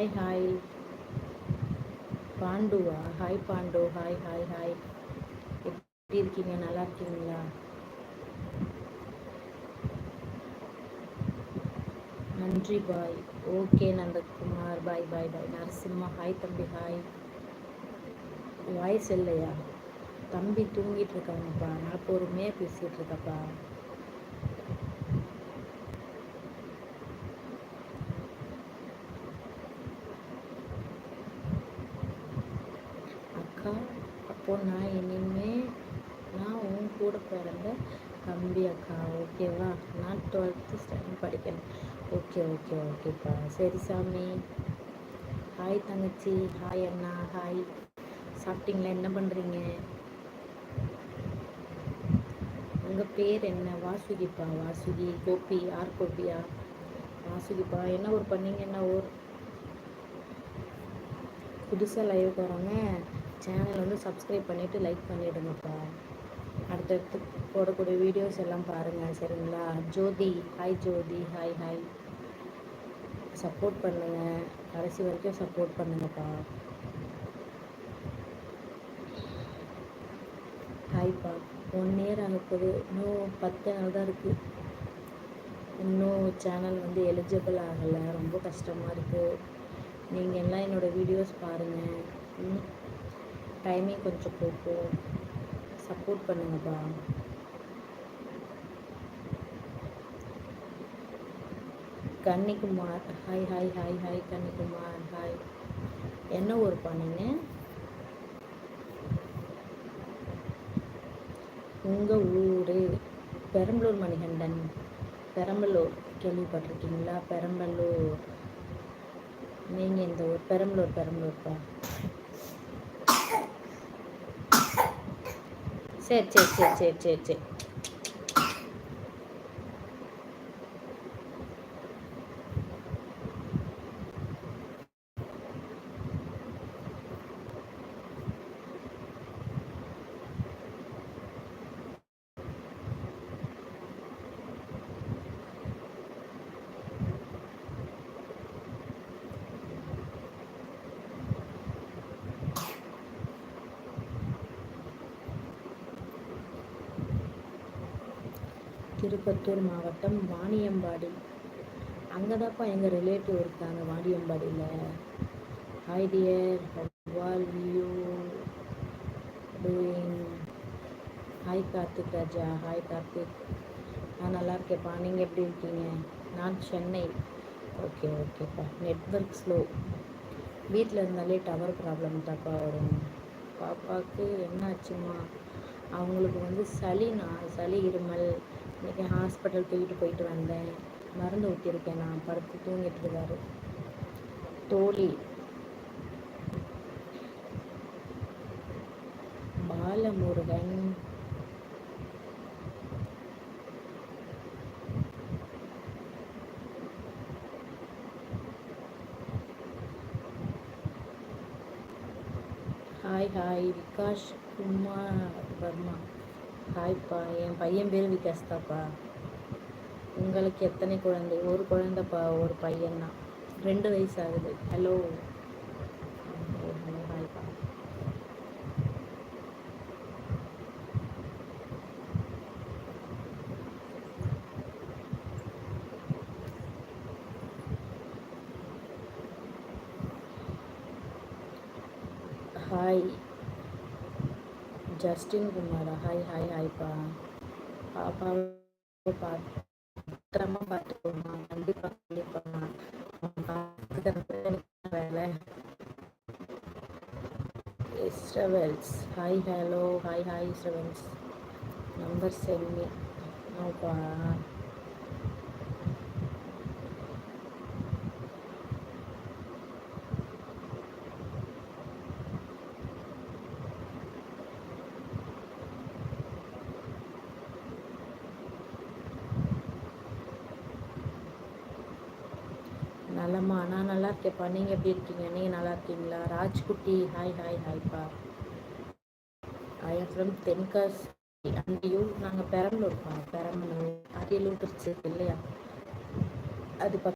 Hi hi பாண்டுவா, hi Pandu, hi hi hi. எப்படி இருக்கீங்க? நல்லா இருக்கீங்களா? நன்றி bye. Okay Nandakumar, bye bye bye. Narasimha, hi தம்பி, ஹாய். வாய்ஸ் இல்லையா? தம்பி தூங்கிட்டு இருக்காங்கப்பா, நான் பொறுமையாக பேசிகிட்டு இருக்கப்பா. அக்கா, அப்போ நான் உன் கூட பிறந்த தம்பி அக்கா, ஓகேவா? நான் 12th ஸ்டாண்டர்ட் படிக்கிறேன். ஓகே ஓகே ஓகேப்பா, சரி சாமி. ஹாய் தங்கச்சி, ஹாய் அண்ணா, ஹாய். சாப்பிட்டீங்களா? என்ன பண்ணுறீங்க? உங்கள் பேர் என்ன? வாசுகிப்பா, வாசுகி. கோபி, ஆர் கோபியா? வாசுகிப்பா, என்ன ஊர் பண்ணீங்க? என்ன ஊர்? புதுசாக லைவ் போகிறவங்க சேனல் வந்து சப்ஸ்கிரைப் பண்ணிவிட்டு லைக் பண்ணிவிடுங்கப்பா. அடுத்தடுத்து போடக்கூடிய வீடியோஸ் எல்லாம் பாருங்கள், சரிங்களா? ஜோதி, ஹாய் ஜோதி, ஹாய் ஹாய். சப்போர்ட் பண்ணுங்கள், கடைசி வரைக்கும் சப்போர்ட் பண்ணுங்கப்பா. ஹாய்ப்பா. 1 இயர் ஆகப்போகுது, இன்னும் 10 நாள் தான் இருக்குது. இன்னும் சேனல் வந்து எலிஜிபிள் ஆகலை, ரொம்ப கஷ்டமாக இருக்குது. நீங்கள் எல்லாம் என்னோடய வீடியோஸ் பாருங்கள், டைமிங் கொஞ்சம் போகும், சப்போர்ட் பண்ணுங்கப்பா. Kannikumar, hi hi hi hi. Kannikumar, hi. என்ன ஊருப்பா நீங்கள்? உங்கள் ஊர்? பெரம்பலூர் மணிகண்டன். பெரம்பலூர் கேள்விப்பட்டிருக்கீங்களா? பெரம்பலூர். நீங்கள் இந்த ஊர்? பெரம்பலூர், பெரம்பலூர்ப்பா. சரி சரி சரி சரி சரி சரி. திருப்பத்தூர் மாவட்டம் வாணியம்பாடி. அங்கே தான்ப்பா எங்கள் ரிலேட்டிவ் இருக்காங்க, வாணியம்பாடியில். Hi dear, how are you doing? Hi Karthik Raja, hi Karthik. நான் நல்லா இருக்கேன்ப்பா, நீங்கள் எப்படி இருக்கீங்க? நான் சென்னை. ஓகே ஓகேப்பா. Network slow. வீட்டில் இருந்தாலே டவர் ப்ராப்ளம் தான்ப்பா வரும். பாப்பாவுக்கு என்ன ஆச்சுமா? அவங்களுக்கு வந்து சளி இருமல். இன்றைக்கி ஹாஸ்பிட்டல் தூக்கிட்டு போயிட்டு வந்தேன், மருந்து ஊற்றிருக்கேன். நான் படுத்து தூங்கிட்டு இருக்காரு. தோழி பாலமுருகன், ஹாய் ஹாய். விகாஷ் குமார் வர்மா, ஹாய்ப்பா. என் பையன் பேர் விகாஸ் தாப்பா. உங்களுக்கு எத்தனை குழந்தை? ஒரு குழந்தைப்பா, ஒரு பையன்தான், 2 வயசு ஆகுது. ஹலோ ஹலோ, ஹாய்ப்பா. ஹாய் ஜஸ்டின் குமாரா, ஹாய் ஹாய் ஹாய்ப்பா. பாப்பாவை பத்திரமா பார்த்துக்கோமா, கண்டிப்பாக கண்டிப்பாம்மா. வேலை. இஸ்ரவெல்ஸ், ஹாய் ஹலோ, ஹாய் ஹாய் இஸ்ரவெல்ஸ். நம்பர் சென்மி நோப்பா. நலமா? நான் நல்லா இருக்கேன்ப்பா, நீங்கள் எப்படி இருக்கீங்க? நீங்கள் நல்லா இருக்கீங்களா? ராஜ்குட்டி, ஹாய் ஹாய் ஹாய்ப்பா. I am from Tenkasi. And you? நாங்கள் பெரம்பலூர்ப்பா, பெரம்பலூர். அரியலூர் திருச்சி இல்லையா? அது